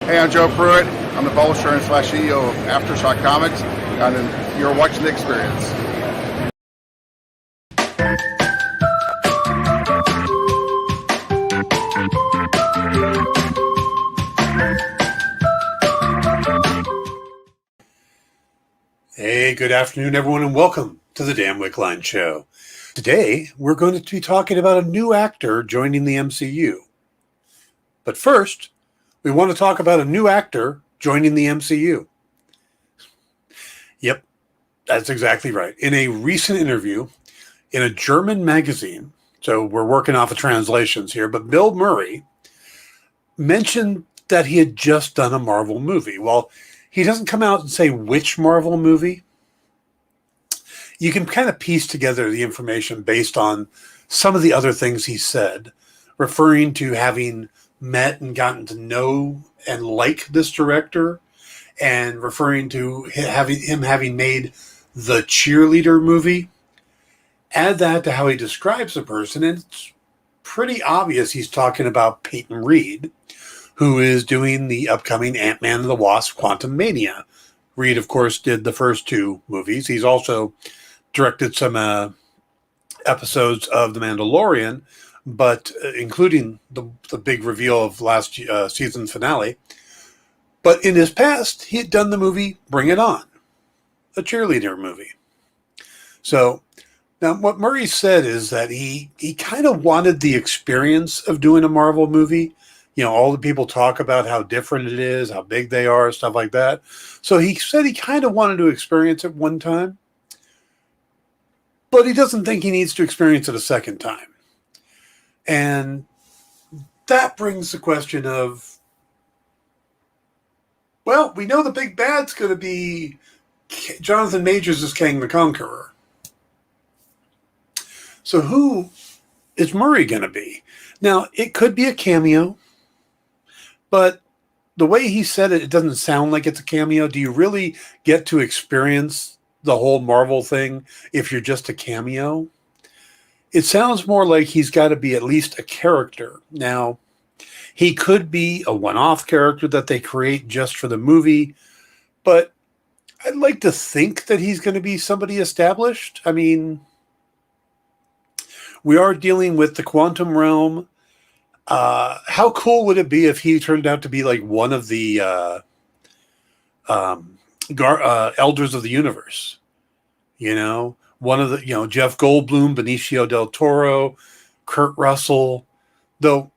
Hey, I'm Joe Pruitt. I'm the publisher and /CEO of Aftershock Comics, and you're watching The Experience. Hey, good afternoon, everyone, and welcome to the Dan Wickline Show. Today, we're going to be talking about a new actor joining the MCU. But first, we want to talk about a new actor joining the MCU. Yep, that's exactly right. In a recent interview in a German magazine, so we're working off of translations here, but Bill Murray mentioned that he had just done a Marvel movie. Well, he doesn't come out and say which Marvel movie. You can kind of piece together the information based on some of the other things he said, referring to having met and gotten to know and like this director, and referring to him having made the Cheerleader movie. Add that to how he describes the person, and it's pretty obvious he's talking about Peyton Reed, who is doing the upcoming Ant-Man and the Wasp: Quantumania. Reed, of course, did the first two movies. He's also directed some episodes of The Mandalorian, but including the big reveal of last season finale. But in his past, he had done the movie Bring It On, a cheerleader movie. So now what Murray said is that he kind of wanted the experience of doing a Marvel movie. You know, all the people talk about how different it is, how big they are, stuff like that. So he said he kind of wanted to experience it one time, but he doesn't think he needs to experience it a second time. And that brings the question of, well, we know the big bad's going to be Jonathan Majors as Kang the Conqueror. So who is Murray going to be? Now, it could be a cameo, but the way he said it, it doesn't sound like it's a cameo. Do you really get to experience the whole Marvel thing if you're just a cameo? It sounds more like he's got to be at least a character. Now, he could be a one-off character that they create just for the movie, but I'd like to think that he's going to be somebody established. I mean, we are dealing with the quantum realm. How cool would it be if he turned out to be like one of the elders of the universe? You know, one of the, Jeff Goldblum, Benicio del Toro, Kurt Russell. Though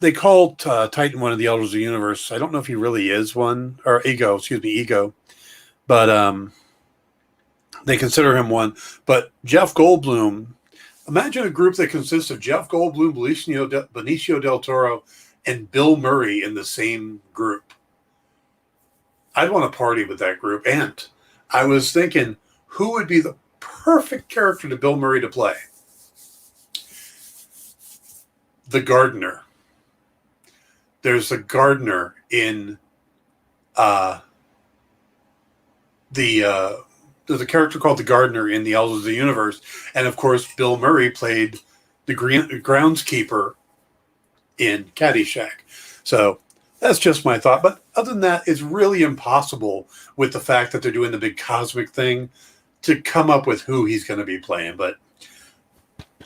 they call Titan one of the elders of the universe. I don't know if he really is one, or Ego. But they consider him one. But Jeff Goldblum, imagine a group that consists of Jeff Goldblum, Benicio del Toro, and Bill Murray in the same group. I'd want to party with that group. And I was thinking, who would be the perfect character to Bill Murray to play? The gardener. There's a gardener in there's a character called the Gardener in the Elders of the Universe. And of course, Bill Murray played the groundskeeper in Caddyshack. So that's just my thought. But other than that, it's really impossible with the fact that they're doing the big cosmic thing to come up with who he's going to be playing. But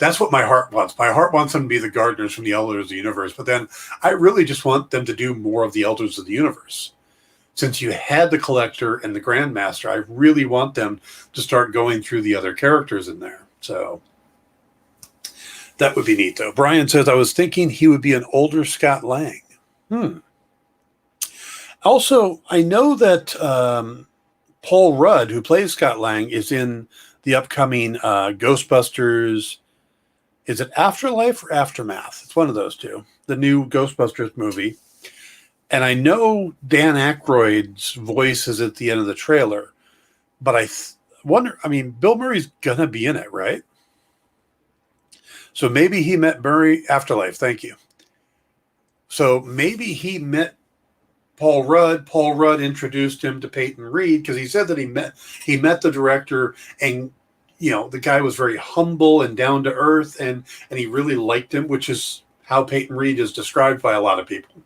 that's what my heart wants. My heart wants them to be the gardeners from the Elders of the Universe. But then I really just want them to do more of the Elders of the Universe. Since you had the Collector and the Grandmaster, I really want them to start going through the other characters in there. So that would be neat, though. Brian says, I was thinking he would be an older Scott Lang. Also, I know that Paul Rudd, who plays Scott Lang, is in the upcoming Ghostbusters. Is it Afterlife or Aftermath? It's one of those two. The new Ghostbusters movie. And I know Dan Aykroyd's voice is at the end of the trailer, but I wonder, Bill Murray's going to be in it, right? So maybe he met Murray. Afterlife, thank you. So maybe he met Paul Rudd. Paul Rudd introduced him to Peyton Reed because he said that he met the director, and the guy was very humble and down to earth, and he really liked him, which is how Peyton Reed is described by a lot of people.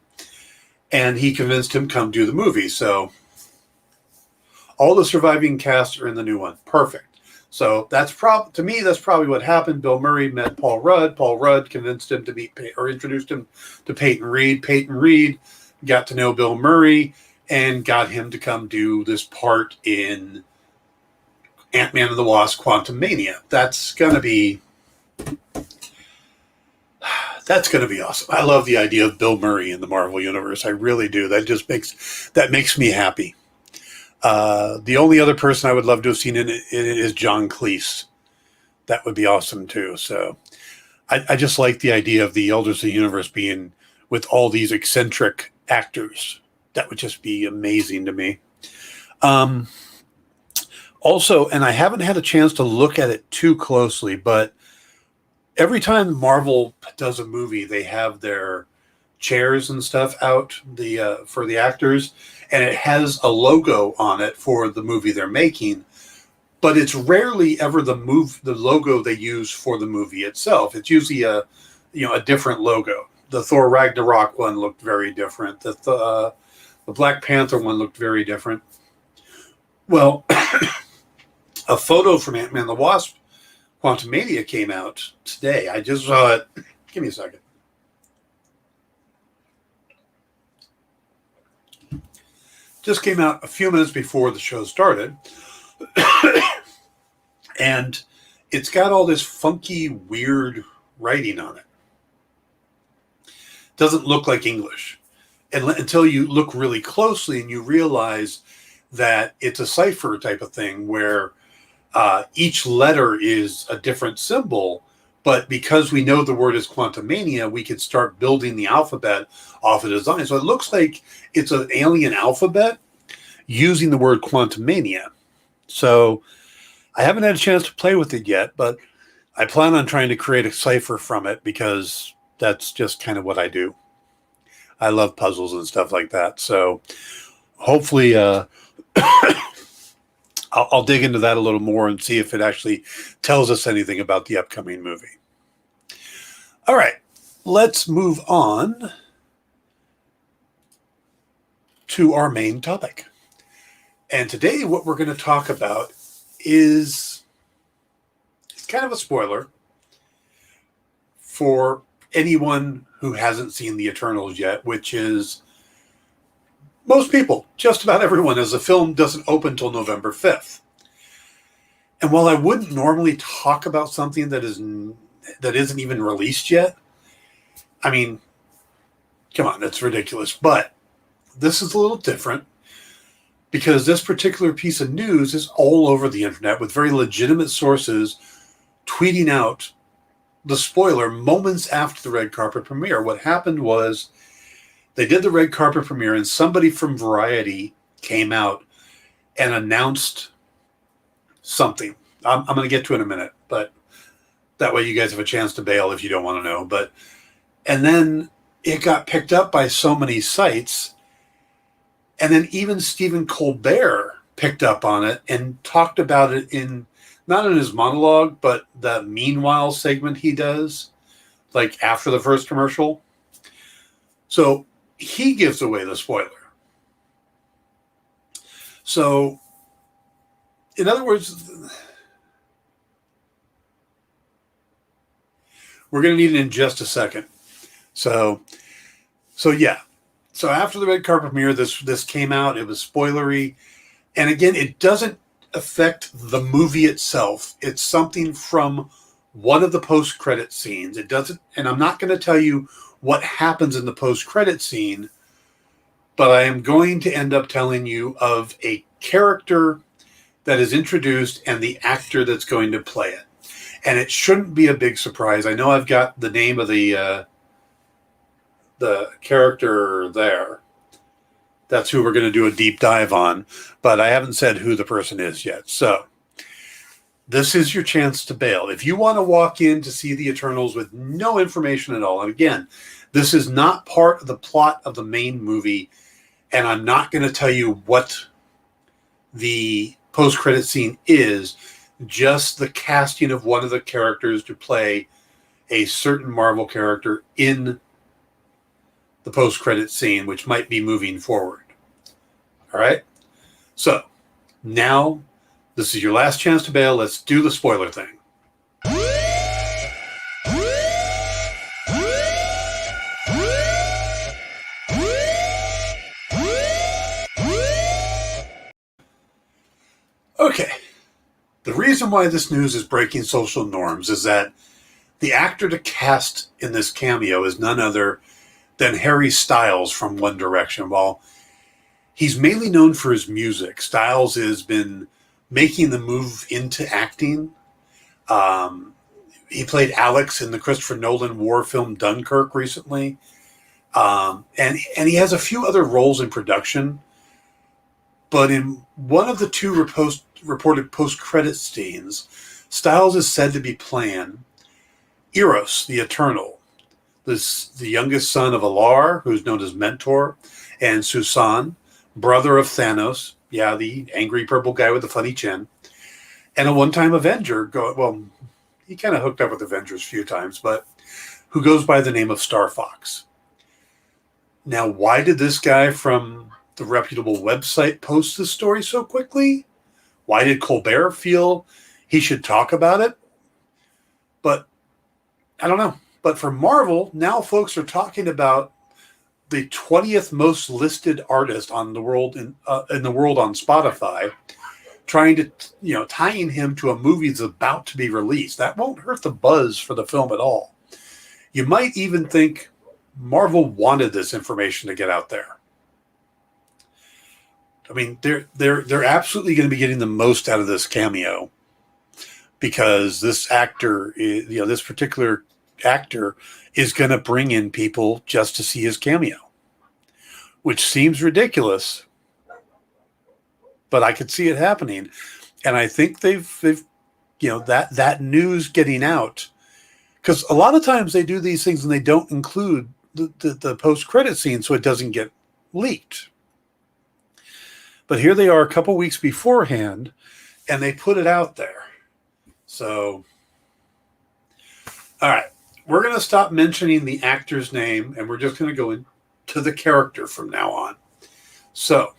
and he convinced him to come do the movie. So all the surviving cast are in the new one. Perfect. So to me, that's probably what happened. Bill Murray met Paul Rudd. Paul Rudd convinced him to meet or introduced him to Peyton Reed. Peyton Reed got to know Bill Murray and got him to come do this part in Ant-Man and the Wasp: Quantumania. That's gonna be awesome. I love the idea of Bill Murray in the Marvel Universe. I really do. That makes me happy. The only other person I would love to have seen in it is John Cleese. That would be awesome too. So I just like the idea of the Elders of the Universe being with all these eccentric actors. That would just be amazing to me. Also, and I haven't had a chance to look at it too closely, but every time Marvel does a movie, they have their chairs and stuff out for the actors, and it has a logo on it for the movie they're making. But it's rarely ever the logo they use for the movie itself. It's usually a different logo. The Thor Ragnarok one looked very different. The Black Panther one looked very different. Well, a photo from Ant-Man and the Wasp: Quantumania came out today. I just saw it. Give me a second. Just came out a few minutes before the show started. And it's got all this funky, weird writing on it. Doesn't look like English. And until you look really closely and you realize that it's a cipher type of thing where each letter is a different symbol, but because we know the word is Quantumania, we could start building the alphabet off of the design. So it looks like it's an alien alphabet using the word Quantumania. So I haven't had a chance to play with it yet, but I plan on trying to create a cipher from it because that's just kind of what I do. I love puzzles and stuff like that. So hopefully I'll dig into that a little more and see if it actually tells us anything about the upcoming movie. All right, let's move on to our main topic. And today what we're going to talk about is kind of a spoiler for anyone who hasn't seen the Eternals yet, which is most people, just about everyone, as the film doesn't open until November 5th. And while I wouldn't normally talk about something that isn't even released yet, I mean, come on, that's ridiculous. But this is a little different because this particular piece of news is all over the internet with very legitimate sources tweeting out the spoiler moments after the red carpet premiere. What happened was they did the red carpet premiere and somebody from Variety came out and announced something. I'm going to get to it in a minute, but that way you guys have a chance to bail if you don't want to know. And then it got picked up by so many sites, and then even Stephen Colbert picked up on it and talked about it not in his monologue, but the meanwhile segment he does, like after the first commercial. So he gives away the spoiler. So, in other words, we're going to need it in just a second. So yeah. So after the red carpet premiere, this came out. It was spoilery. And again, it doesn't affect the movie itself. It's something from one of the post-credit scenes. It doesn't, and I'm not going to tell you what happens in the post-credit scene, but I am going to end up telling you of a character that is introduced and the actor that's going to play it. And it shouldn't be a big surprise. I know I've got the name of the character there. That's who we're going to do a deep dive on, but I haven't said who the person is yet. So this is your chance to bail. If you want to walk in to see the Eternals with no information at all, and again, this is not part of the plot of the main movie, and I'm not going to tell you what the post-credit scene is, just the casting of one of the characters to play a certain Marvel character in the post-credit scene, which might be moving forward. All right? So, now, this is your last chance to bail. Let's do the spoiler thing. Okay. The reason why this news is breaking social norms is that the actor to cast in this cameo is none other than Harry Styles from One Direction. While he's mainly known for his music, Styles has been making the move into acting. He played Alex in the Christopher Nolan war film Dunkirk recently. And he has a few other roles in production. But in one of the two reported post-credit scenes, Styles is said to be playing Eros, the Eternal, the youngest son of Alar, who's known as Mentor, and Susan, brother of Thanos, the angry purple guy with the funny chin, and a one-time Avenger. He kind of hooked up with Avengers a few times, but who goes by the name of Starfox. Now, why did this guy from the reputable website post this story so quickly? Why did Colbert feel he should talk about it? But I don't know. But for Marvel, now folks are talking about the 20th most listed artist on the world in the world on Spotify, trying to, tying him to a movie that's about to be released. That won't hurt the buzz for the film at all. You might even think Marvel wanted this information to get out there. I mean, they're absolutely going to be getting the most out of this cameo, because this actor, this particular actor is going to bring in people just to see his cameo, which seems ridiculous, but I could see it happening. And I think they've that news getting out, because a lot of times they do these things and they don't include the post-credit scene so it doesn't get leaked. But here they are a couple weeks beforehand, and they put it out there. So, all right, we're going to stop mentioning the actor's name, and we're just going to go into the character from now on. So,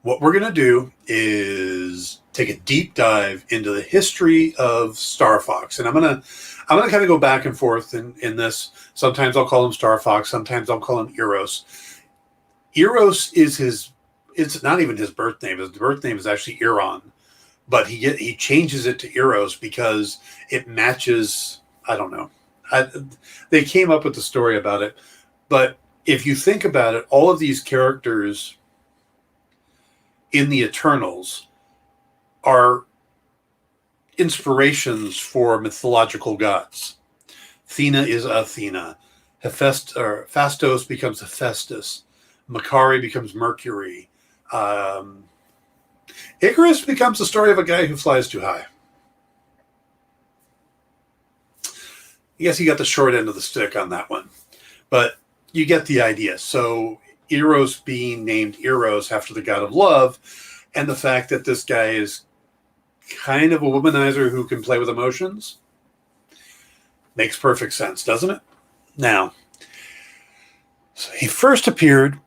what we're going to do is take a deep dive into the history of Starfox, and I'm going to kind of go back and forth in this. Sometimes I'll call him Starfox, sometimes I'll call him Eros. Eros is it's not even his birth name. His birth name is actually Iran, but he changes it to Eros because it matches. I don't know. They came up with the story about it, but if you think about it, all of these characters in the Eternals are inspirations for mythological gods. Athena is Athena. Phastos becomes Hephaestus. Makari becomes Mercury. Icarus becomes the story of a guy who flies too high. I guess he got the short end of the stick on that one. But you get the idea. So Eros being named Eros after the god of love, and the fact that this guy is kind of a womanizer who can play with emotions, makes perfect sense, doesn't it? Now, so he first appeared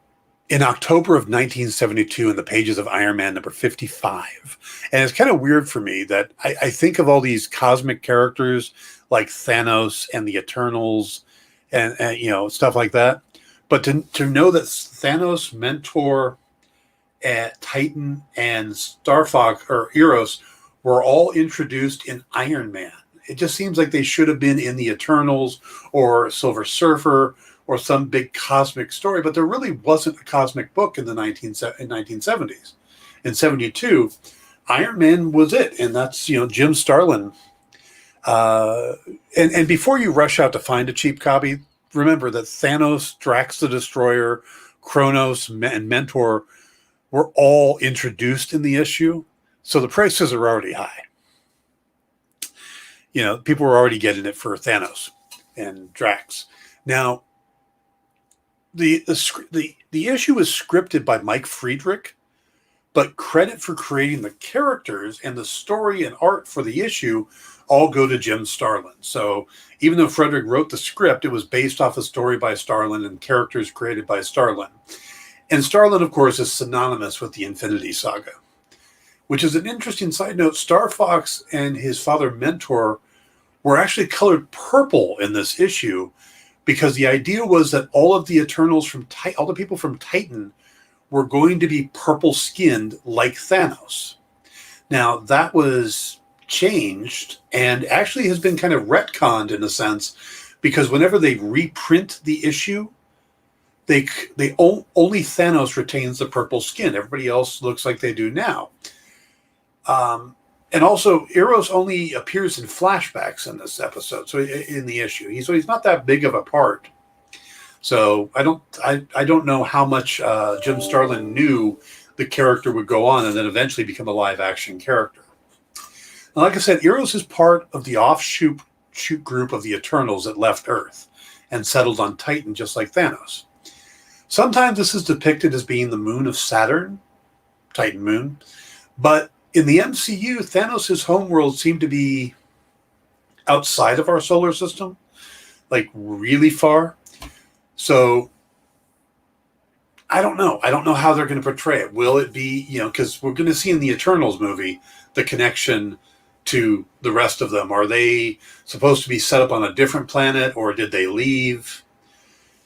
in October of 1972 in the pages of Iron Man number 55. And it's kind of weird for me that I think of all these cosmic characters like Thanos and the Eternals and stuff like that. But to know that Thanos, Mentor, Titan, and Starfox or Eros were all introduced in Iron Man. It just seems like they should have been in the Eternals or Silver Surfer or some big cosmic story, but there really wasn't a cosmic book in the 1970s. In 72, Iron Man was it, and that's Jim Starlin. And before you rush out to find a cheap copy, remember that Thanos, Drax the Destroyer, Kronos, and Mentor were all introduced in the issue, so the prices are already high. People were already getting it for Thanos and Drax. Now, the issue was scripted by Mike Friedrich, but credit for creating the characters and the story and art for the issue all go to Jim Starlin. So even though Frederick wrote the script, it was based off a story by Starlin and characters created by Starlin. And Starlin, of course, is synonymous with the Infinity Saga, which is an interesting side note. Starfox and his father Mentor were actually colored purple in this issue because the idea was that all of the Eternals from all the people from Titan were going to be purple skinned like Thanos. Now that was changed and actually has been kind of retconned in a sense, because whenever they reprint the issue, they only Thanos retains the purple skin. Everybody else looks like they do now. And also, Eros only appears in flashbacks in this episode, so in the issue, he's not that big of a part. So I don't know how much Jim Starlin knew the character would go on and then eventually become a live action character. Now, like I said, Eros is part of the offshoot group of the Eternals that left Earth and settled on Titan, just like Thanos. Sometimes this is depicted as being the moon of Saturn, Titan moon, but in the MCU, Thanos' homeworld seemed to be outside of our solar system, like really far. So I don't know. I don't know how they're going to portray it. Will it be, because we're going to see in the Eternals movie the connection to the rest of them. Are they supposed to be set up on a different planet, or did they leave?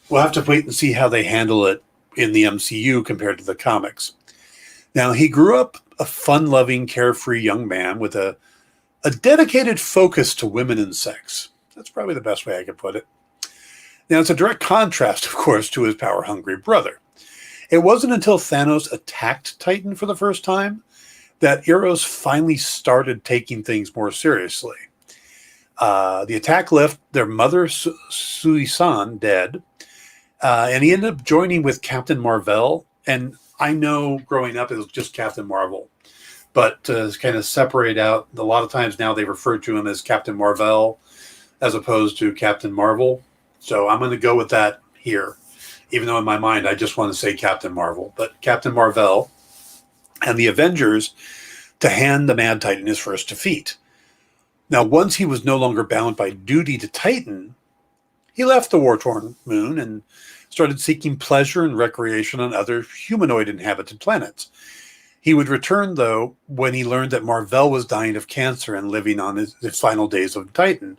We'll have to wait and see how they handle it in the MCU compared to the comics. Now, he grew up a fun-loving, carefree young man with a dedicated focus to women and sex. That's probably the best way I could put it. Now, it's a direct contrast, of course, to his power-hungry brother. It wasn't until Thanos attacked Titan for the first time that Eros finally started taking things more seriously. The attack left their mother, Sui-san, dead, and he ended up joining with Captain Marvel. And I know growing up it was just Captain Marvel, but to kind of separate out, a lot of times now they refer to him as Captain Marvel as opposed to Captain Marvel. So I'm going to go with that here, even though in my mind I just want to say Captain Marvel. But Captain Marvel and the Avengers to hand the Mad Titan his first defeat. Now, once he was no longer bound by duty to Titan, he left the war-torn moon and started seeking pleasure and recreation on other humanoid-inhabited planets. He would return, though, when he learned that Marvel was dying of cancer and living on his final days of Titan.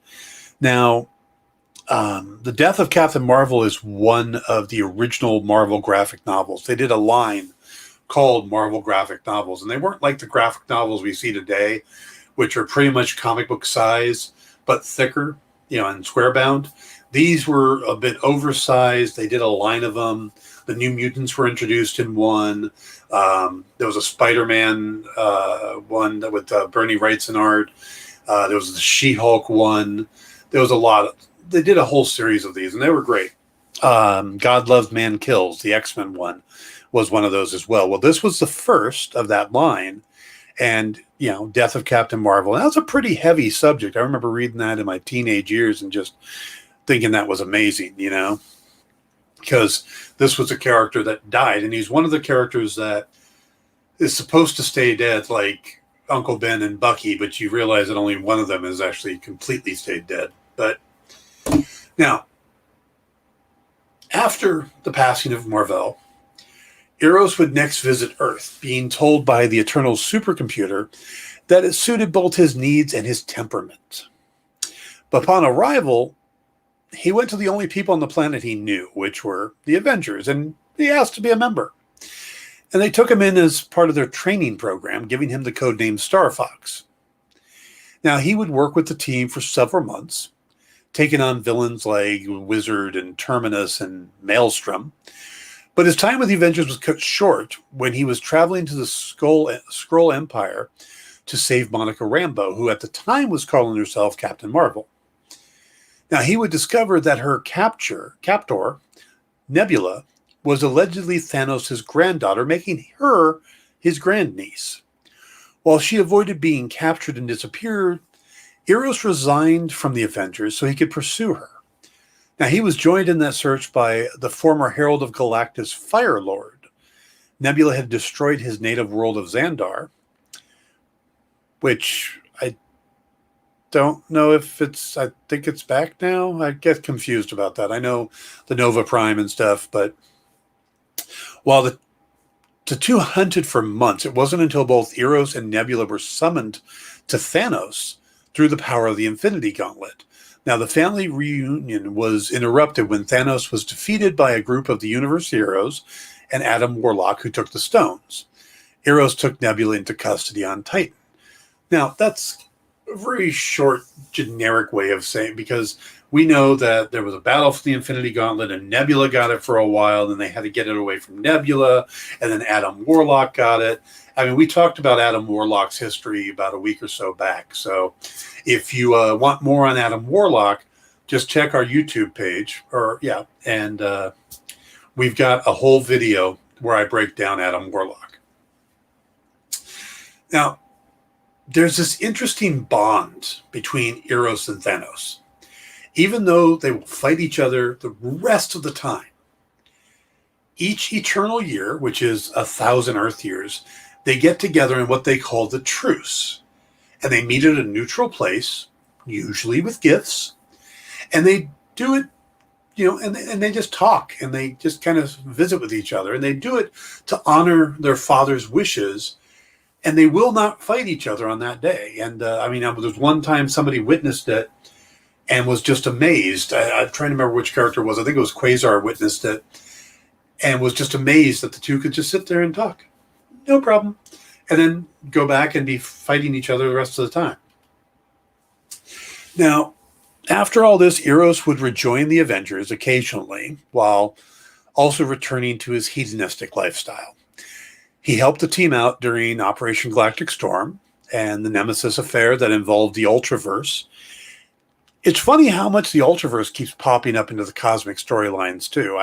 Now, the death of Captain Marvel is one of the original Marvel graphic novels. They did a line called Marvel graphic novels, and they weren't like the graphic novels we see today, which are pretty much comic book size, but thicker, and square bound. These were a bit oversized. They did a line of them. The New Mutants were introduced in one. There was a Spider-Man one with Bernie Wrightson art. There was the She-Hulk one. There was a lot. They did a whole series of these, and they were great. God Loves, Man Kills, the X-Men one, was one of those as well. Well, this was the first of that line. And, Death of Captain Marvel. And that was a pretty heavy subject. I remember reading that in my teenage years and just thinking that was amazing, because this was a character that died. And he's one of the characters that is supposed to stay dead, like Uncle Ben and Bucky, but you realize that only one of them has actually completely stayed dead. But now, after the passing of Marvel, Eros would next visit Earth, being told by the Eternal supercomputer that it suited both his needs and his temperament. But upon arrival, he went to the only people on the planet he knew, which were the Avengers, and he asked to be a member. And they took him in as part of their training program, giving him the codename Starfox. Now, he would work with the team for several months, taking on villains like Wizard and Terminus and Maelstrom. But his time with the Avengers was cut short when he was traveling to the Skrull Empire to save Monica Rambeau, who at the time was calling herself Captain Marvel. Now, he would discover that her captor, Nebula, was allegedly Thanos' granddaughter, making her his grandniece. While she avoided being captured and disappeared, Eros resigned from the Avengers so he could pursue her. Now, he was joined in that search by the former Herald of Galactus Fire Lord, Nebula had destroyed his native world of Xandar, which I don't know if it's, I think it's back now. I get confused about that. I know the Nova Prime and stuff, but while the two hunted for months, it wasn't until both Eros and Nebula were summoned to Thanos through the power of the Infinity Gauntlet. Now, the family reunion was interrupted when Thanos was defeated by a group of the universe heroes and Adam Warlock, who took the stones. Eros took Nebula into custody on Titan. Now, that's a very short, generic way of saying, because we know that there was a battle for the Infinity Gauntlet and Nebula got it for a while, and they had to get it away from Nebula, and then Adam Warlock got it. I mean, we talked about Adam Warlock's history about a week or so back. So if you want more on Adam Warlock, just check our YouTube page, and we've got a whole video where I break down Adam Warlock. Now, there's this interesting bond between Eros and Thanos. Even though they will fight each other the rest of the time, each eternal year, which is 1,000 Earth years, they get together in what they call the truce. And they meet at a neutral place, usually with gifts, and they do it, and they just talk, and they just kind of visit with each other, and they do it to honor their father's wishes, and they will not fight each other on that day. And there's one time somebody witnessed it and was just amazed. I'm trying to remember which character it was. I think it was Quasar witnessed it and was just amazed that the two could just sit there and talk. No problem. And then go back and be fighting each other the rest of the time. Now, after all this, Eros would rejoin the Avengers occasionally, while also returning to his hedonistic lifestyle. He helped the team out during Operation Galactic Storm and the Nemesis affair that involved the Ultraverse. It's funny how much the Ultraverse keeps popping up into the cosmic storylines too.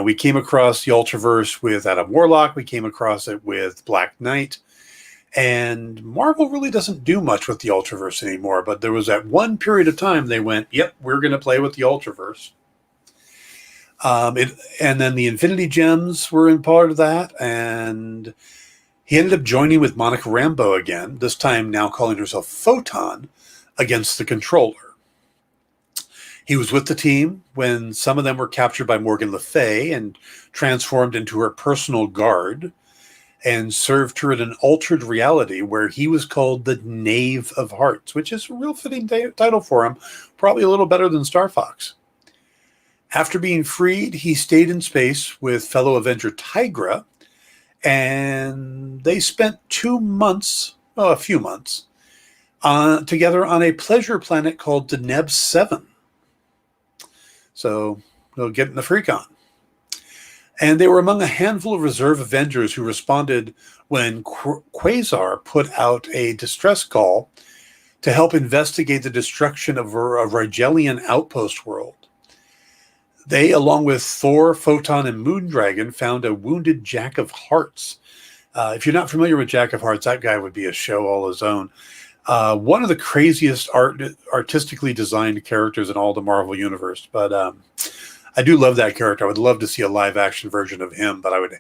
We came across the Ultraverse with Adam Warlock. We came across it with Black Knight. And Marvel really doesn't do much with the Ultraverse anymore. But there was that one period of time they went, yep, we're going to play with the Ultraverse. And then the Infinity Gems were in part of that. And he ended up joining with Monica Rambeau again, this time now calling herself Photon, against the Controller. He was with the team when some of them were captured by Morgan Le Fay and transformed into her personal guard, and served her in an altered reality where he was called the Knave of Hearts, which is a real fitting title for him, probably a little better than Starfox. After being freed, he stayed in space with fellow Avenger Tigra, and they spent a few months, together on a pleasure planet called Deneb 7. So they'll get in the freak on. And they were among a handful of reserve Avengers who responded when Quasar put out a distress call to help investigate the destruction of a Rigelian outpost world. They, along with Thor, Photon, and Moondragon, found a wounded Jack of Hearts. If you're not familiar with Jack of Hearts, that guy would be a show all his own. One of the craziest artistically designed characters in all the Marvel Universe. But I do love that character. I would love to see a live-action version of him, but I would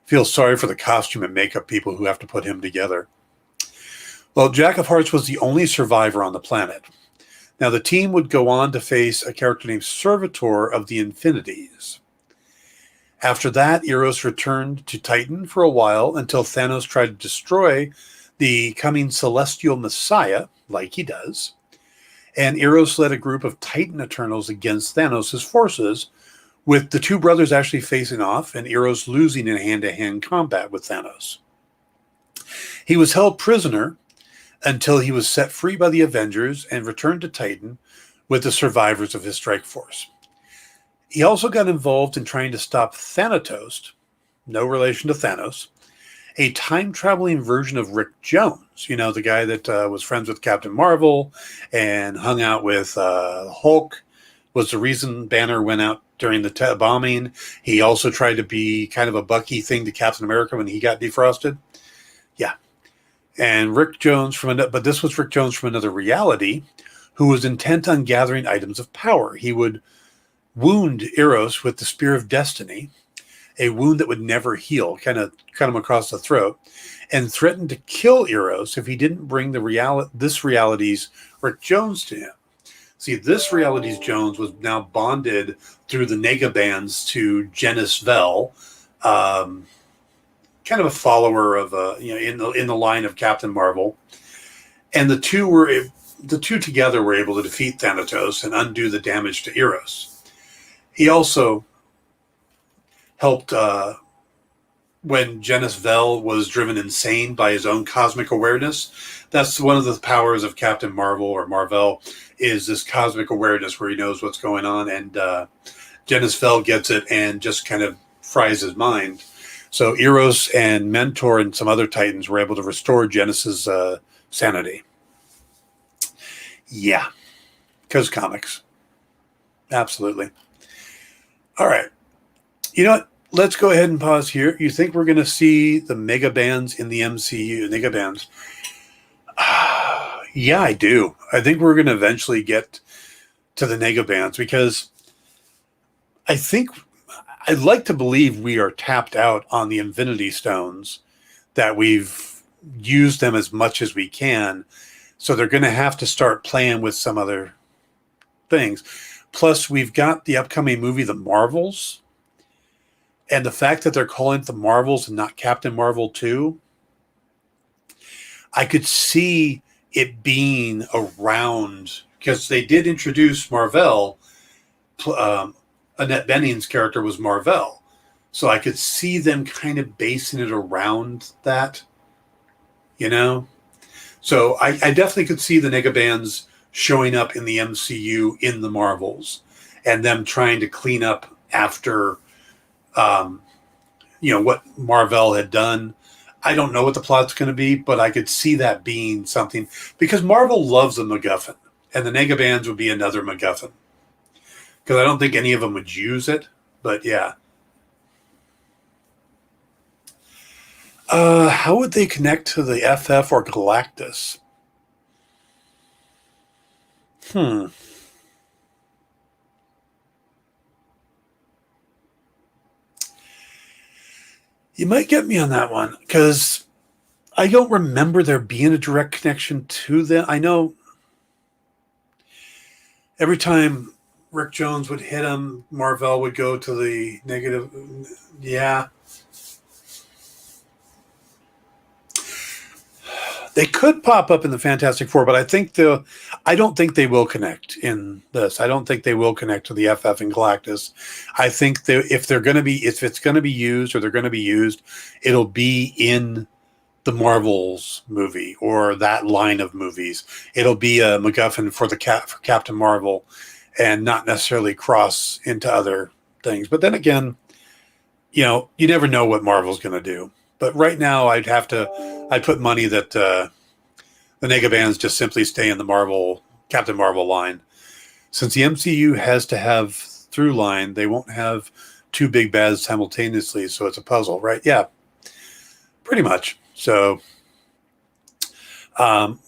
feel sorry for the costume and makeup people who have to put him together. Well, Jack of Hearts was the only survivor on the planet. Now, the team would go on to face a character named Servitor of the Infinities. After that, Eros returned to Titan for a while until Thanos tried to destroy the coming Celestial Messiah, like he does. And Eros led a group of Titan Eternals against Thanos' forces, with the two brothers actually facing off and Eros losing in hand-to-hand combat with Thanos. He was held prisoner until he was set free by the Avengers and returned to Titan with the survivors of his strike force. He also got involved in trying to stop Thanatos, no relation to Thanos, a time-traveling version of Rick Jones, the guy that was friends with Captain Marvel and hung out with Hulk, was the reason Banner went out during the bombing. He also tried to be kind of a Bucky thing to Captain America when he got defrosted. Yeah. And Rick Jones but this was Rick Jones from another reality who was intent on gathering items of power. He would wound Eros with the Spear of Destiny, a wound that would never heal, kind of cut him across the throat, and threatened to kill Eros if he didn't bring this reality's Rick Jones to him. See, this reality's Jones was now bonded through the Negabands to Genis Vell, kind of a follower of in the line of Captain Marvel, and the two together were able to defeat Thanatos and undo the damage to Eros. He also helped when Genis Vell was driven insane by his own cosmic awareness. That's one of the powers of Captain Marvel or Marvel, is this cosmic awareness where he knows what's going on, and Genis Vell gets it and just kind of fries his mind. So Eros and Mentor and some other Titans were able to restore Genis's sanity. Yeah, because comics. Absolutely. All right. You know what? Let's go ahead and pause here. You think we're going to see the mega bands in the MCU? Mega bands? Yeah, I do. I think we're going to eventually get to the mega bands because I'd like to believe we are tapped out on the Infinity Stones, that we've used them as much as we can. So they're going to have to start playing with some other things. Plus, we've got the upcoming movie, The Marvels. And the fact that they're calling it The Marvels and not Captain Marvel 2, I could see it being around, because they did introduce Marvel. Annette Bening's character was Marvel. So I could see them kind of basing it around that, you know? So I definitely could see the Negabands showing up in the MCU in the Marvels and them trying to clean up after, what Marvel had done. I don't know what the plot's going to be, but I could see that being something, because Marvel loves a MacGuffin, and the Negabands would be another MacGuffin. Because I don't think any of them would use it, but yeah. How would they connect to the FF or Galactus? You might get me on that one, because I don't remember there being a direct connection to them. I know every time Rick Jones would hit him, Marvel would go to the negative. Yeah. They could pop up in the Fantastic Four, but I don't think they will connect in this. I don't think they will connect to the FF and Galactus. I think if it's going to be used, or they're going to be used, it'll be in the Marvels movie or that line of movies. It'll be a MacGuffin for for Captain Marvel, and not necessarily cross into other things. But then again, you never know what Marvel's going to do. But right now, I'd put money that the Negabands just simply stay in the Captain Marvel line. Since the MCU has to have through line, they won't have two big bads simultaneously, so it's a puzzle, right? Yeah, pretty much. So, I'm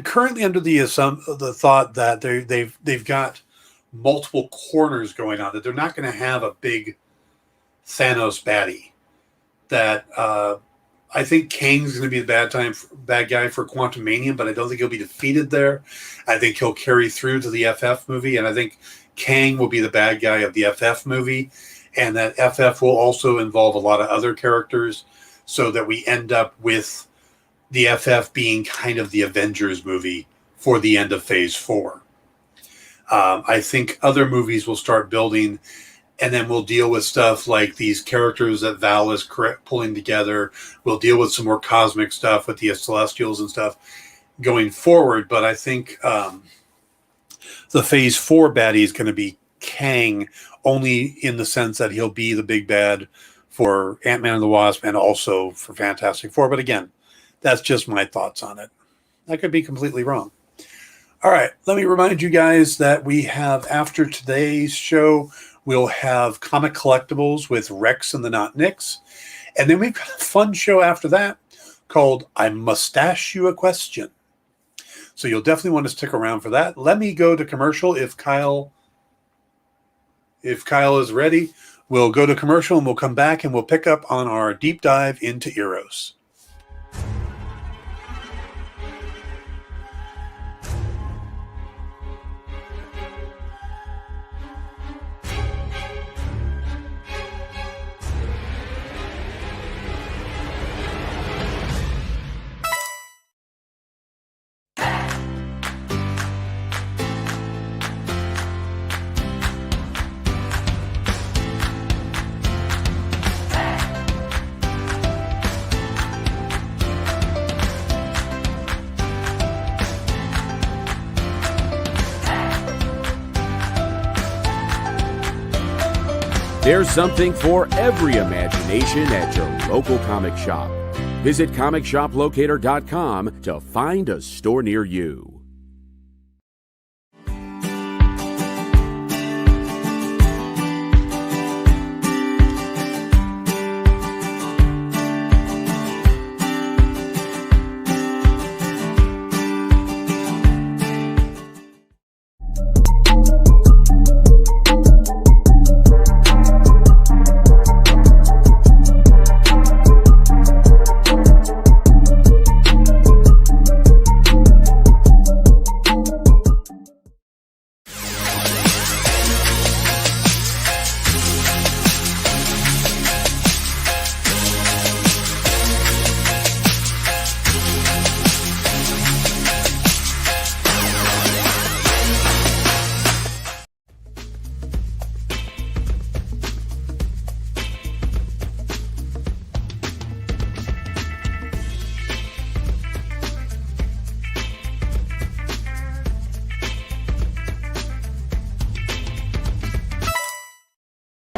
currently under the thought that they've got multiple corners going on, that they're not going to have a big Thanos baddie. That I think Kang's going to be the bad guy for Quantumania, but I don't think he'll be defeated there. I think he'll carry through to the FF movie, and I think Kang will be the bad guy of the FF movie, and that FF will also involve a lot of other characters, so that we end up with the FF being kind of the Avengers movie for the end of Phase 4. I think other movies will start building, and then we'll deal with stuff like these characters that Val is pulling together. We'll deal with some more cosmic stuff with the Celestials and stuff going forward. But I think the Phase 4 baddie is going to be Kang, only in the sense that he'll be the big bad for Ant-Man and the Wasp and also for Fantastic Four. But again, that's just my thoughts on it. I could be completely wrong. All right, let me remind you guys that we have, after today's show, we'll have comic collectibles with Rex and the Not Nicks. And then we've got a fun show after that called I Mustache You a Question. So you'll definitely want to stick around for that. Let me go to commercial. If Kyle is ready, We'll go to commercial and we'll come back and we'll pick up on our deep dive into Eros. There's something for every imagination at your local comic shop. Visit ComicShopLocator.com to find a store near you.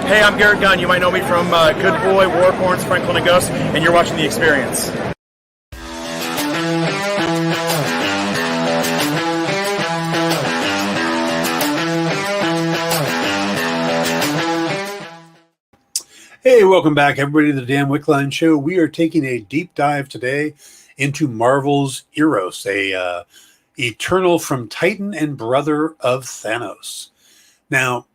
Hey, I'm Garrett Gunn. You might know me from Good Boy, Warhorns, Franklin and Ghost, and you're watching The Experience. Hey, welcome back, everybody, to the Dan Wickline Show. We are taking a deep dive today into Marvel's Eros, a Eternal from Titan and brother of Thanos. Now,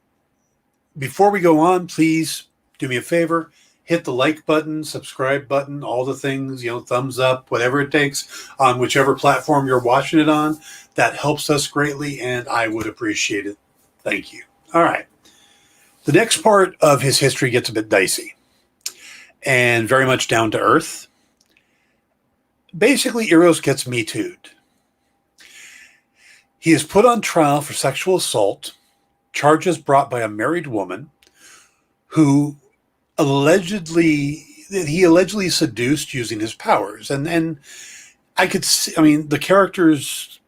before we go on, please do me a favor, hit the like button, subscribe button, all the things, thumbs up, whatever it takes on whichever platform you're watching it on. That helps us greatly, and I would appreciate it. Thank you. All right. The next part of his history gets a bit dicey and very much down to earth. Basically, Eros gets Me Too'd. He is put on trial for sexual assault, charges brought by a married woman who allegedly seduced using his powers. And I could see, the character's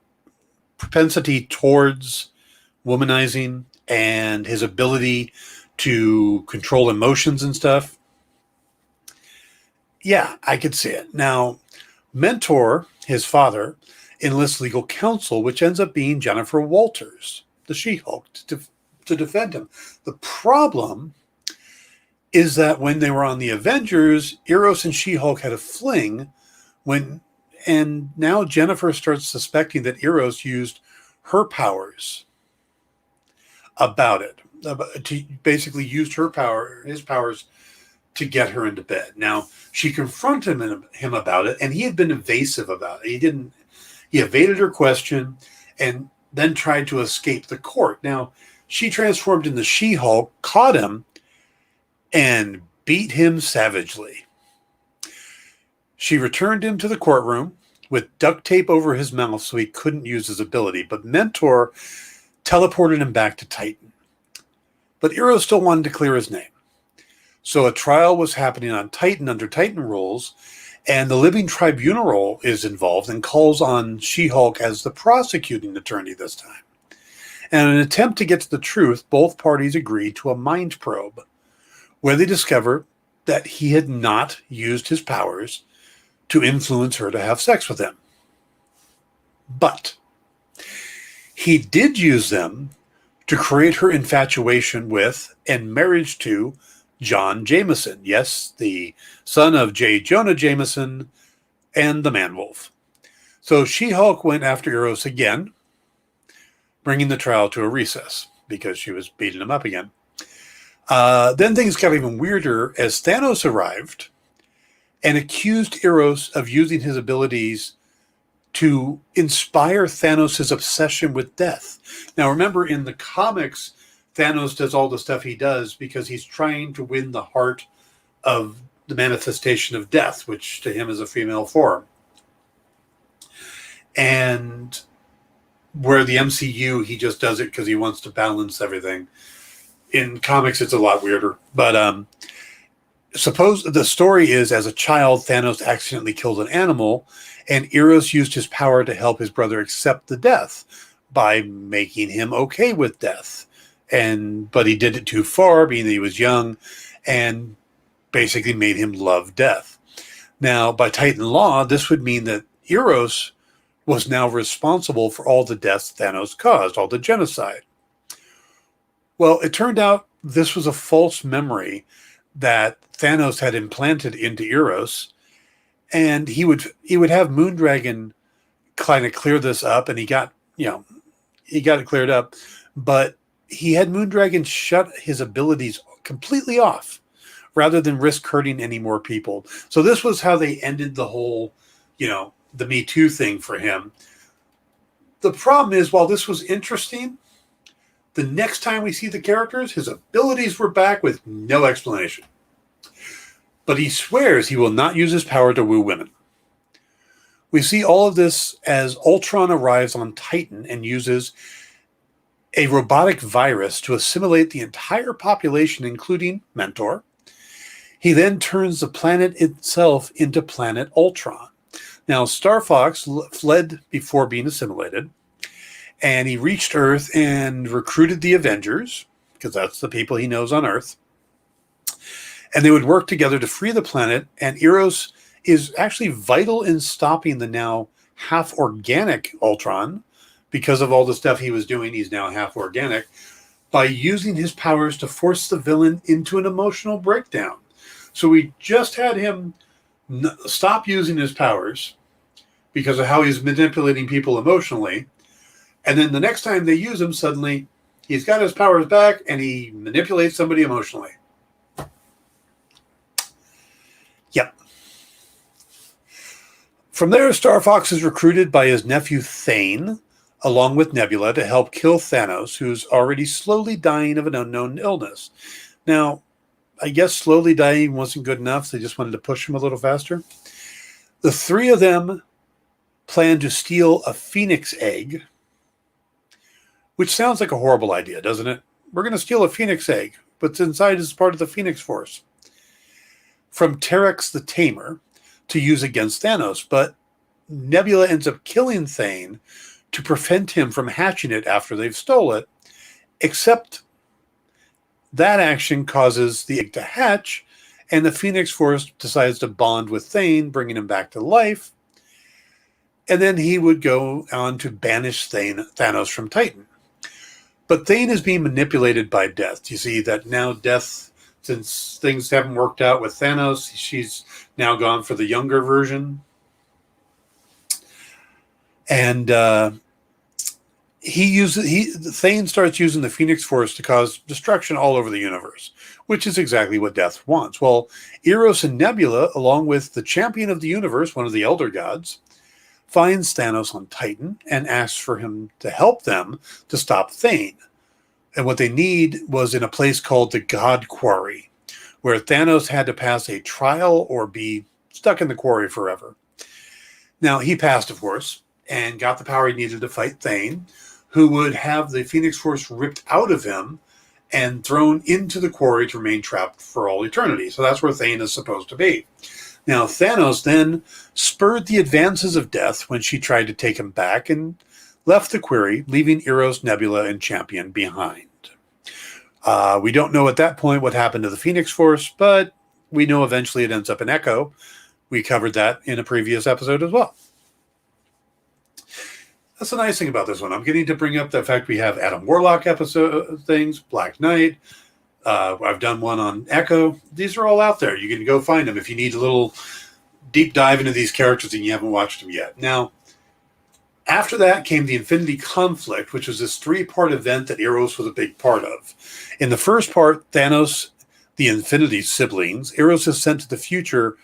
propensity towards womanizing and his ability to control emotions and stuff. Yeah, I could see it. Now, Mentor, his father, enlists legal counsel, which ends up being Jennifer Walters, the She-Hulk, to defend him. The problem is that when they were on the Avengers, Eros and She-Hulk had a fling and now Jennifer starts suspecting that Eros used her powers to basically used his powers to get her into bed. Now, she confronted him about it, and he had been evasive about it. He evaded her question and then tried to escape the court. Now, she transformed into She-Hulk, caught him, and beat him savagely. She returned him to the courtroom with duct tape over his mouth so he couldn't use his ability, but Mentor teleported him back to Titan. But Eros still wanted to clear his name. So a trial was happening on Titan under Titan rules, and the Living Tribunal is involved and calls on She-Hulk as the prosecuting attorney this time. And in an attempt to get to the truth, both parties agreed to a mind probe, where they discover that he had not used his powers to influence her to have sex with him. But he did use them to create her infatuation with and marriage to John Jameson. Yes, the son of J. Jonah Jameson and the Man-Wolf. So She-Hulk went after Eros again, bringing the trial to a recess because she was beating him up again. Then things got even weirder as Thanos arrived and accused Eros of using his abilities to inspire Thanos' obsession with death. Now, remember, in the comics, Thanos does all the stuff he does because he's trying to win the heart of the manifestation of death, which to him is a female form. And where the MCU, he just does it because he wants to balance everything. In comics, it's a lot weirder. But suppose the story is, as a child, Thanos accidentally killed an animal, and Eros used his power to help his brother accept the death by making him okay with death. But he did it too far, being that he was young, and basically made him love death. Now, by Titan law, this would mean that Eros was now responsible for all the deaths Thanos caused, all the genocide. Well, it turned out this was a false memory that Thanos had implanted into Eros, and he would have Moondragon kind of clear this up, and he got it cleared up, but he had Moondragon shut his abilities completely off rather than risk hurting any more people. So this was how they ended the whole, the Me Too thing for him. The problem is, while this was interesting, the next time we see the characters, his abilities were back with no explanation. But he swears he will not use his power to woo women. We see all of this as Ultron arrives on Titan and uses a robotic virus to assimilate the entire population, including Mentor. He then turns the planet itself into Planet Ultron. Now, Starfox fled before being assimilated, and he reached Earth and recruited the Avengers, because that's the people he knows on Earth. And they would work together to free the planet, and Eros is actually vital in stopping the now half-organic Ultron. Because of all the stuff he was doing, he's now half-organic, by using his powers to force the villain into an emotional breakdown. So we just had him stop using his powers because of how he's manipulating people emotionally. And then the next time they use him, suddenly he's got his powers back and he manipulates somebody emotionally. Yep. From there, Starfox is recruited by his nephew Thane, along with Nebula, to help kill Thanos, who's already slowly dying of an unknown illness. Now, I guess slowly dying wasn't good enough. So they just wanted to push him a little faster. The three of them plan to steal a Phoenix egg, which sounds like a horrible idea, doesn't it? We're going to steal a Phoenix egg, but inside is part of the Phoenix Force, from Terex the Tamer to use against Thanos. But Nebula ends up killing Thane to prevent him from hatching it after they've stole it, except that action causes the egg to hatch, and the Phoenix Force decides to bond with Thane, bringing him back to life. And then he would go on to banish Thanos from Titan. But Thane is being manipulated by Death. You see that now Death, since things haven't worked out with Thanos, she's now gone for the younger version. And Thane starts using the Phoenix Force to cause destruction all over the universe, which is exactly what Death wants. Well, Eros and Nebula, along with the champion of the universe, one of the Elder Gods, finds Thanos on Titan and asks for him to help them to stop Thane. And what they need was in a place called the God Quarry, where Thanos had to pass a trial or be stuck in the quarry forever. Now, he passed, of course, and got the power he needed to fight Thane, who would have the Phoenix Force ripped out of him and thrown into the quarry to remain trapped for all eternity. So that's where Thane is supposed to be. Now, Thanos then spurred the advances of Death when she tried to take him back and left the quarry, leaving Eros, Nebula, and Champion behind. We don't know at that point what happened to the Phoenix Force, but we know eventually it ends up in Echo. We covered that in a previous episode as well. That's the nice thing about this one. I'm getting to bring up the fact we have Adam Warlock episode things, Black Knight. I've done one on Echo. These are all out there. You can go find them if you need a little deep dive into these characters and you haven't watched them yet. Now, After that came the Infinity Conflict, which was this 3-part event that Eros was a big part of. In the first part, Thanos, the Infinity siblings, Eros is sent to the future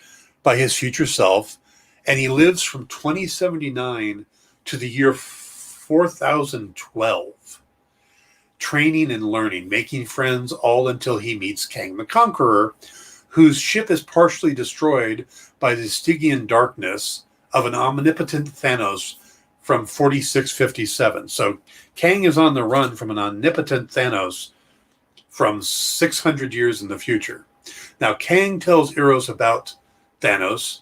by his future self, and he lives from 2079 to the year 4012, training and learning, making friends, all until he meets Kang the Conqueror, whose ship is partially destroyed by the Stygian darkness of an omnipotent Thanos from 4657. So Kang is on the run from an omnipotent Thanos from 600 years in the future. Now, Kang tells Eros about Thanos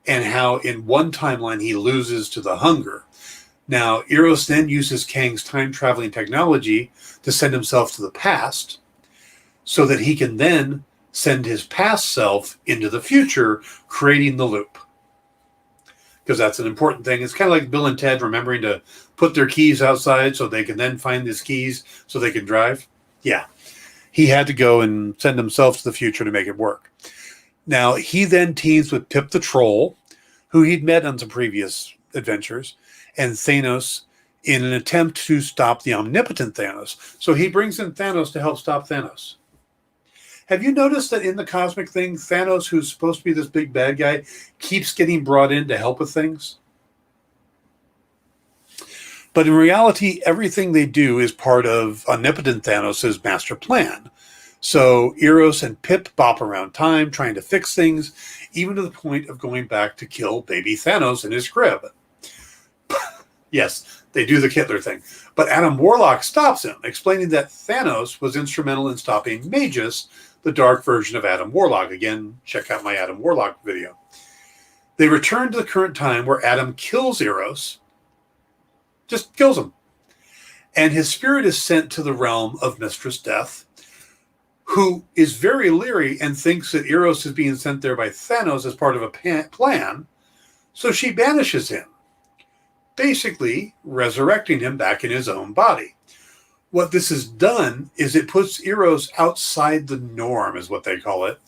and how in one timeline he loses to the Hunger. Now, Eros then uses Kang's time-traveling technology to send himself to the past so that he can then send his past self into the future, creating the loop. Because that's an important thing. It's kind of like Bill and Ted remembering to put their keys outside so they can then find his keys so they can drive. Yeah. He had to go and send himself to the future to make it work. Now, he then teams with Pip the Troll, who he'd met on some previous adventures, and Thanos in an attempt to stop the omnipotent Thanos. So he brings in Thanos to help stop Thanos. Have you noticed that in the cosmic thing, Thanos, who's supposed to be this big bad guy, keeps getting brought in to help with things? But in reality, everything they do is part of omnipotent Thanos' master plan. So Eros and Pip bop around time, trying to fix things, even to the point of going back to kill baby Thanos in his crib. Yes, they do the Hitler thing. But Adam Warlock stops him, explaining that Thanos was instrumental in stopping Magus, the dark version of Adam Warlock. Again, check out my Adam Warlock video. They return to the current time where Adam kills Eros, just kills him. And his spirit is sent to the realm of Mistress Death, who is very leery and thinks that Eros is being sent there by Thanos as part of a plan, so she banishes him, basically resurrecting him back in his own body. What this has done is it puts Eros outside the norm, is what they call it,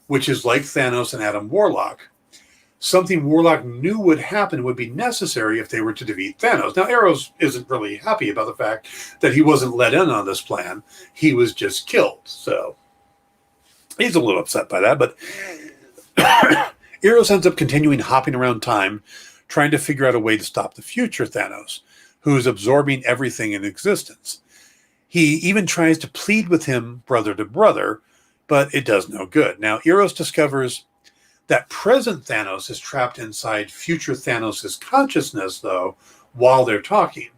which is like Thanos and Adam Warlock. Something Warlock knew would happen would be necessary if they were to defeat Thanos. Now, Eros isn't really happy about the fact that he wasn't let in on this plan. He was just killed. So he's a little upset by that. But Eros ends up continuing hopping around time, trying to figure out a way to stop the future Thanos, who's absorbing everything in existence. He even tries to plead with him brother to brother, but it does no good. Now, Eros discovers that present Thanos is trapped inside future Thanos' consciousness, though, while they're talking.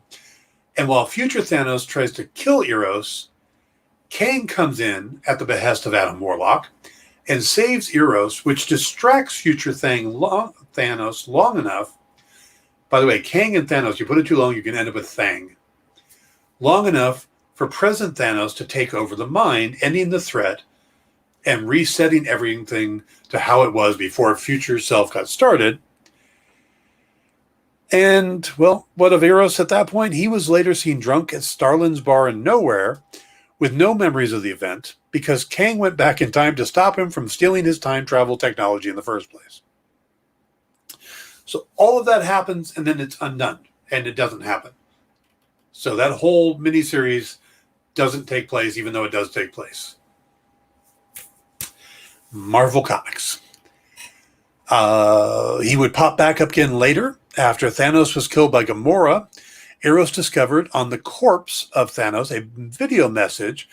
And while future Thanos tries to kill Eros, Kang comes in at the behest of Adam Warlock and saves Eros, which distracts future Thanos long enough. By the way, Kang and Thanos, you put it too long, you can end up with Thang. Long enough for present Thanos to take over the mind, ending the threat and resetting everything to how it was before future self got started. And, well, what of Eros at that point? He was later seen drunk at Starlin's bar in Nowhere with no memories of the event because Kang went back in time to stop him from stealing his time travel technology in the first place. So all of that happens, and then it's undone, and it doesn't happen. So that whole miniseries doesn't take place, even though it does take place. Marvel Comics. He would pop back up again later. After Thanos was killed by Gamora, Eros discovered on the corpse of Thanos a video message,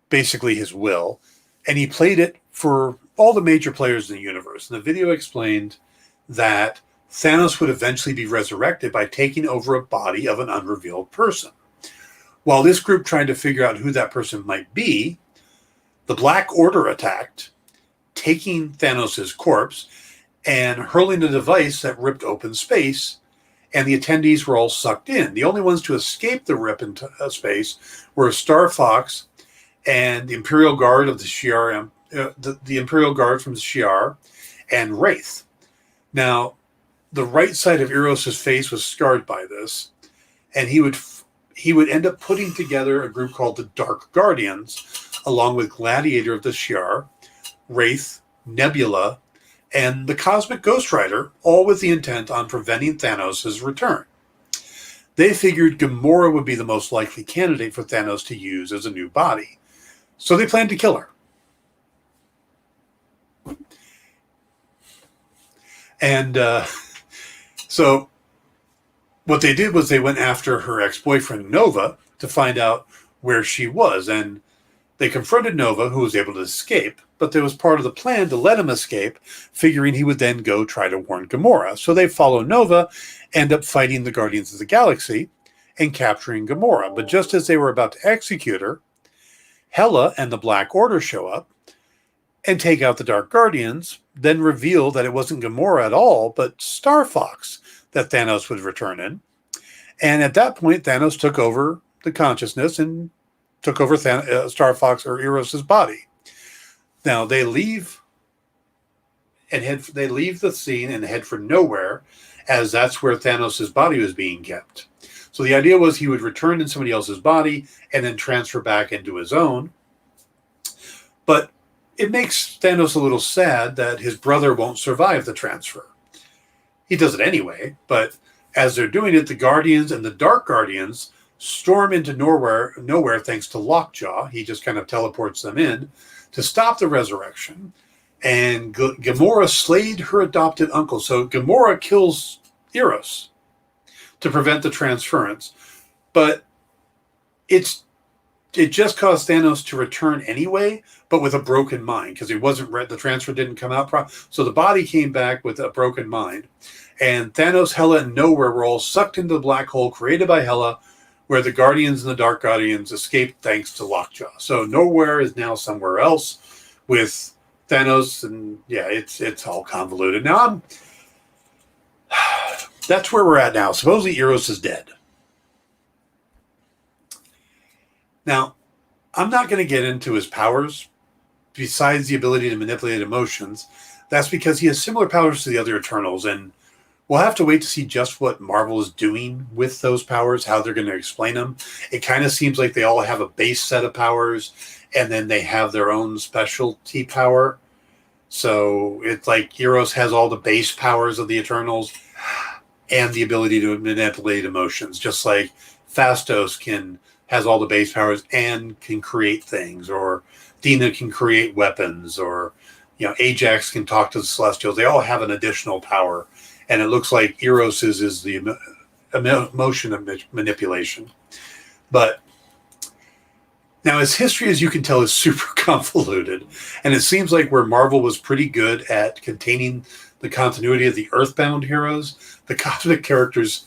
basically his will, and he played it for all the major players in the universe. And the video explained that Thanos would eventually be resurrected by taking over a body of an unrevealed person. While this group tried to figure out who that person might be, the Black Order attacked, taking Thanos' corpse and hurling a device that ripped open space, and the attendees were all sucked in. The only ones to escape the rip into space were Starfox and the Imperial Guard of the Shi'ar, the Imperial Guard from the Shi'ar, and Wraith. Now, the right side of Eros' face was scarred by this, and he would end up putting together a group called the Dark Guardians, along with Gladiator of the Shi'ar, Wraith, Nebula, and the Cosmic Ghost Rider, all with the intent on preventing Thanos' return. They figured Gamora would be the most likely candidate for Thanos to use as a new body. So they planned to kill her. And so what they did was they went after her ex-boyfriend, Nova, to find out where she was. And they confronted Nova, who was able to escape, but there was part of the plan to let him escape, figuring he would then go try to warn Gamora. So they follow Nova, end up fighting the Guardians of the Galaxy and capturing Gamora. But just as they were about to execute her, Hela and the Black Order show up and take out the Dark Guardians, then reveal that it wasn't Gamora at all, but Starfox that Thanos would return in. And at that point, Thanos took over the consciousness and took over Starfox or Eros' body. Now they leave the scene and head for nowhere, as that's where Thanos' body was being kept. So the idea was he would return in somebody else's body and then transfer back into his own. But it makes Thanos a little sad that his brother won't survive the transfer. He does it anyway, but as they're doing it, the Guardians and the Dark Guardians storm into nowhere thanks to Lockjaw. He just kind of teleports them in to stop the resurrection. And Gamora slayed her adopted uncle. So Gamora kills Eros to prevent the transference. But it just caused Thanos to return anyway, but with a broken mind, because the transfer didn't come out. So the body came back with a broken mind. And Thanos, Hela, and Nowhere were all sucked into the black hole created by Hela, where the Guardians and the Dark Guardians escaped thanks to Lockjaw. So Nowhere is now somewhere else with Thanos, and yeah, it's all convoluted. Now that's where we're at now. Supposedly Eros is dead. Now, I'm not going to get into his powers, besides the ability to manipulate emotions. That's because he has similar powers to the other Eternals, and we'll have to wait to see just what Marvel is doing with those powers, how they're going to explain them. It kind of seems like they all have a base set of powers, and then they have their own specialty power. So it's like Eros has all the base powers of the Eternals and the ability to manipulate emotions, just like Phastos has all the base powers and can create things, or Dina can create weapons, or Ajax can talk to the Celestials. They all have an additional power, and it looks like Eros's is the emotion manipulation. But now his history, as you can tell, is super convoluted, and it seems like where Marvel was pretty good at containing the continuity of the Earthbound heroes, the cosmic characters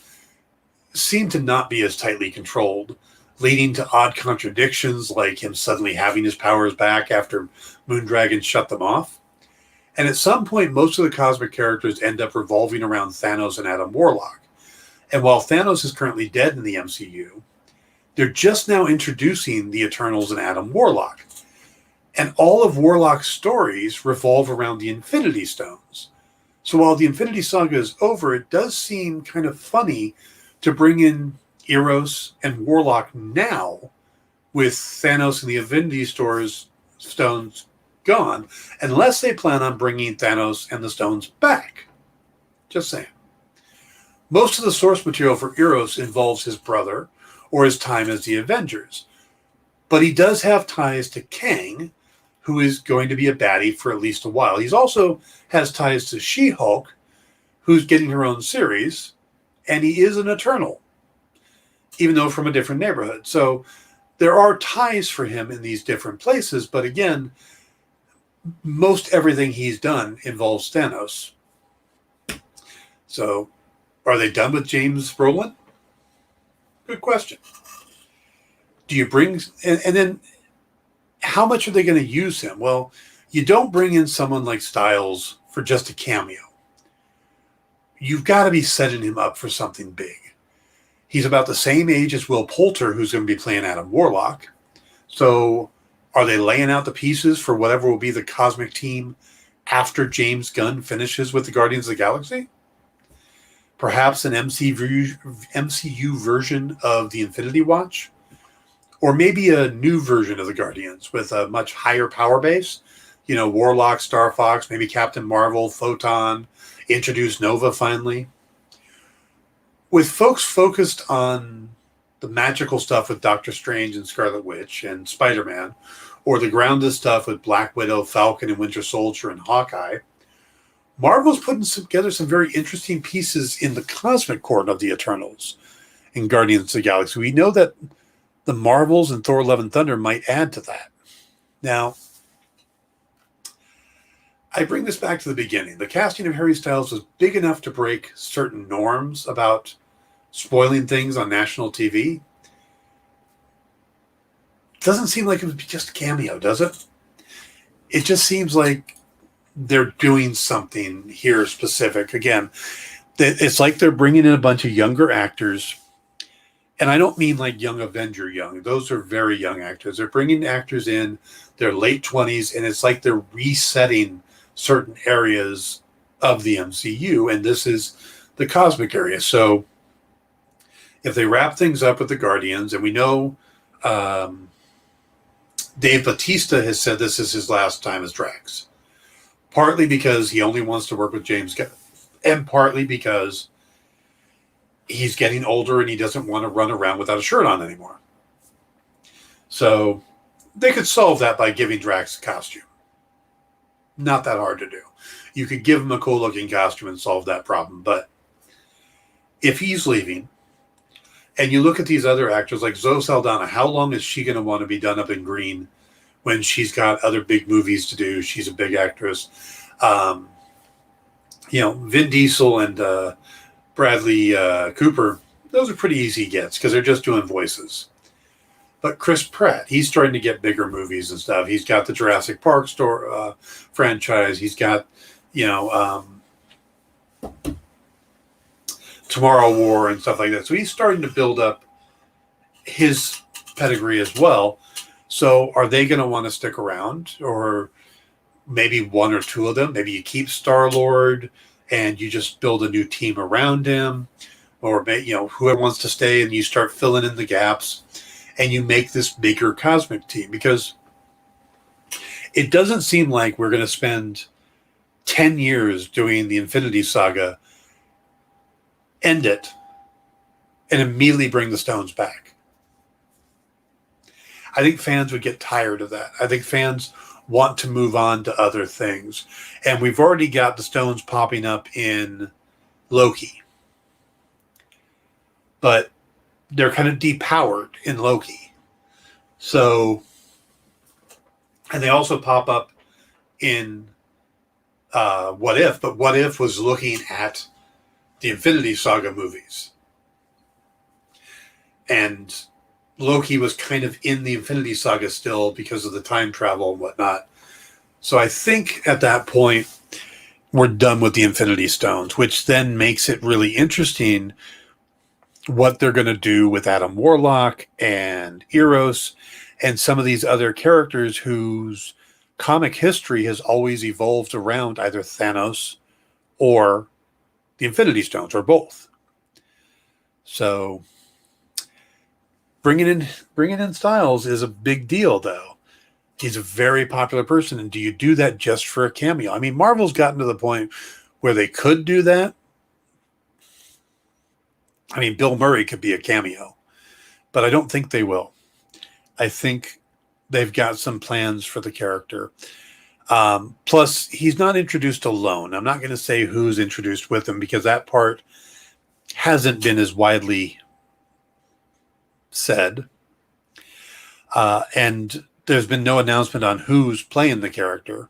seem to not be as tightly controlled, leading to odd contradictions like him suddenly having his powers back after Moondragon shut them off. And at some point, most of the cosmic characters end up revolving around Thanos and Adam Warlock. And while Thanos is currently dead in the MCU, they're just now introducing the Eternals and Adam Warlock. And all of Warlock's stories revolve around the Infinity Stones. So while the Infinity Saga is over, it does seem kind of funny to bring in Eros and Warlock now with Thanos and the Infinity Stones gone, unless they plan on bringing Thanos and the stones back. Just saying. Most of the source material for Eros involves his brother or his time as the Avengers, but he does have ties to Kang, who is going to be a baddie for at least a while. He also has ties to She-Hulk, who's getting her own series, and he is an Eternal, even though from a different neighborhood. So there are ties for him in these different places, but again, most everything he's done involves Thanos. So are they done with James Brolin? Good question. Do you bring, and then how much are they going to use him? Well, you don't bring in someone like Styles for just a cameo. You've got to be setting him up for something big. He's about the same age as Will Poulter, who's going to be playing Adam Warlock. So are they laying out the pieces for whatever will be the cosmic team after James Gunn finishes with the Guardians of the Galaxy? Perhaps an MCU version of the Infinity Watch? Or maybe a new version of the Guardians with a much higher power base? Warlock, Starfox, maybe Captain Marvel, Photon, introduce Nova finally. with folks focused on the magical stuff with Doctor Strange and Scarlet Witch and Spider-Man, or the grounded stuff with Black Widow, Falcon, and Winter Soldier and Hawkeye, Marvel's putting together some very interesting pieces in the cosmic court of the Eternals in Guardians of the Galaxy. We know that the Marvels and Thor: Love and Thunder might add to that. Now, I bring this back to the beginning. The casting of Harry Styles was big enough to break certain norms about spoiling things on national TV. Doesn't seem like it would be just a cameo, does it? It just seems like they're doing something here specific. Again, it's like they're bringing in a bunch of younger actors. And I don't mean like young Avenger young. Those are very young actors. They're bringing actors in their late 20s, and it's like they're resetting certain areas of the MCU, and this is the cosmic area. So if they wrap things up with the Guardians, and we know Dave Bautista has said this is his last time as Drax, partly because he only wants to work with James Gunn, and partly because he's getting older and he doesn't want to run around without a shirt on anymore. So they could solve that by giving Drax a costume. Not that hard to do. You could give him a cool looking costume and solve that problem. But if he's leaving, and you look at these other actors like Zoe Saldana, how long is she going to want to be done up in green when she's got other big movies to do? She's a big actress. Vin Diesel and Bradley Cooper, those are pretty easy gets because they're just doing voices. But Chris Pratt, he's starting to get bigger movies and stuff. He's got the Jurassic Park franchise. He's got, Tomorrow War and stuff like that. So he's starting to build up his pedigree as well. So are they going to want to stick around? Or maybe one or two of them? Maybe you keep Star-Lord and you just build a new team around him. Or, whoever wants to stay, and you start filling in the gaps. And you make this bigger cosmic team, because it doesn't seem like we're going to spend 10 years doing the Infinity Saga, end it, and immediately bring the stones back. I think fans would get tired of that. I think fans want to move on to other things. And we've already got the stones popping up in Loki. But they're kind of depowered in Loki. So, and they also pop up in What If, but What If was looking at the Infinity Saga movies. And Loki was kind of in the Infinity Saga still because of the time travel and whatnot. So I think at that point, we're done with the Infinity Stones, which then makes it really interesting what they're going to do with Adam Warlock and Eros and some of these other characters whose comic history has always evolved around either Thanos or the Infinity Stones, or both. So bringing in Styles is a big deal, though. He's a very popular person, and do you do that just for a cameo? I mean, Marvel's gotten to the point where they could do that. I mean, Bill Murray could be a cameo, but I don't think they will. I think they've got some plans for the character. Plus, he's not introduced alone. I'm not going to say who's introduced with him, because that part hasn't been as widely said. And there's been no announcement on who's playing the character.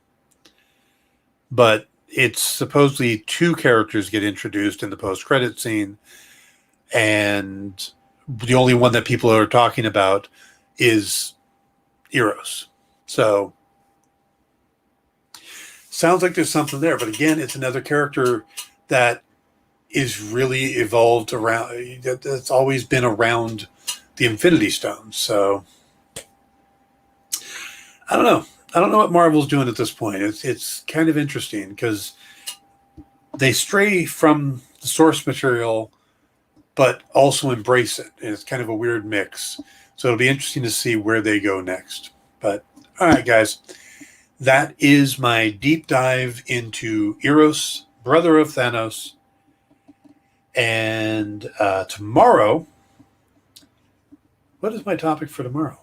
But it's supposedly two characters get introduced in the post-credit scene. And the only one that people are talking about is Eros. So, sounds like there's something there. But again, it's another character that is really evolved around, that's always been around the Infinity Stones. So, I don't know. I don't know what Marvel's doing at this point. It's kind of interesting because they stray from the source material but also embrace it. And it's kind of a weird mix. So it'll be interesting to see where they go next. But, all right, guys, that is my deep dive into Eros, brother of Thanos, And tomorrow, what is my topic for tomorrow?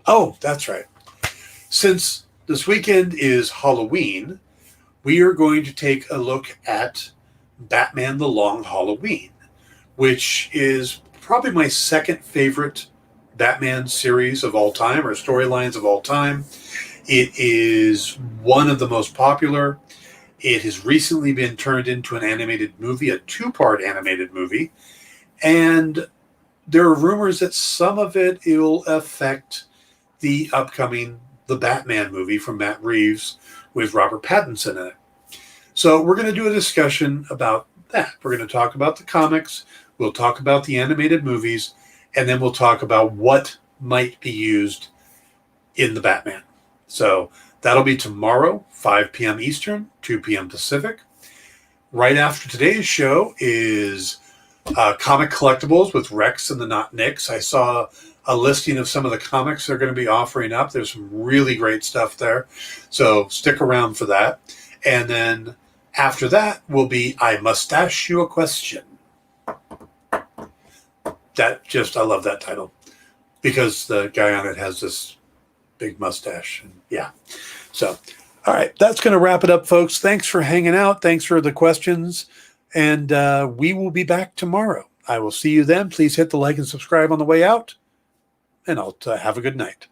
Oh, that's right. Since this weekend is Halloween, we are going to take a look at Batman the Long Halloween, which is probably my second favorite Batman series of all time, or storylines of all time. It is one of the most popular. It has recently been turned into an animated movie, a 2-part animated movie. And there are rumors that some of it will affect the upcoming The Batman movie from Matt Reeves with Robert Pattinson in it. So we're going to do a discussion about that. We're going to talk about the comics. We'll talk about the animated movies. And then we'll talk about what might be used in the Batman. So that'll be tomorrow, 5 p.m. Eastern, 2 p.m. Pacific. Right after today's show is Comic Collectibles with Rex and the Not Nicks. I saw a listing of some of the comics they're going to be offering up. There's some really great stuff there. So stick around for that. And then after that will be I Must Ask You a Question. I love that title because the guy on it has this big mustache. And yeah. So, all right. That's going to wrap it up, folks. Thanks for hanging out. Thanks for the questions. And we will be back tomorrow. I will see you then. Please hit the like and subscribe on the way out. And I'll have a good night.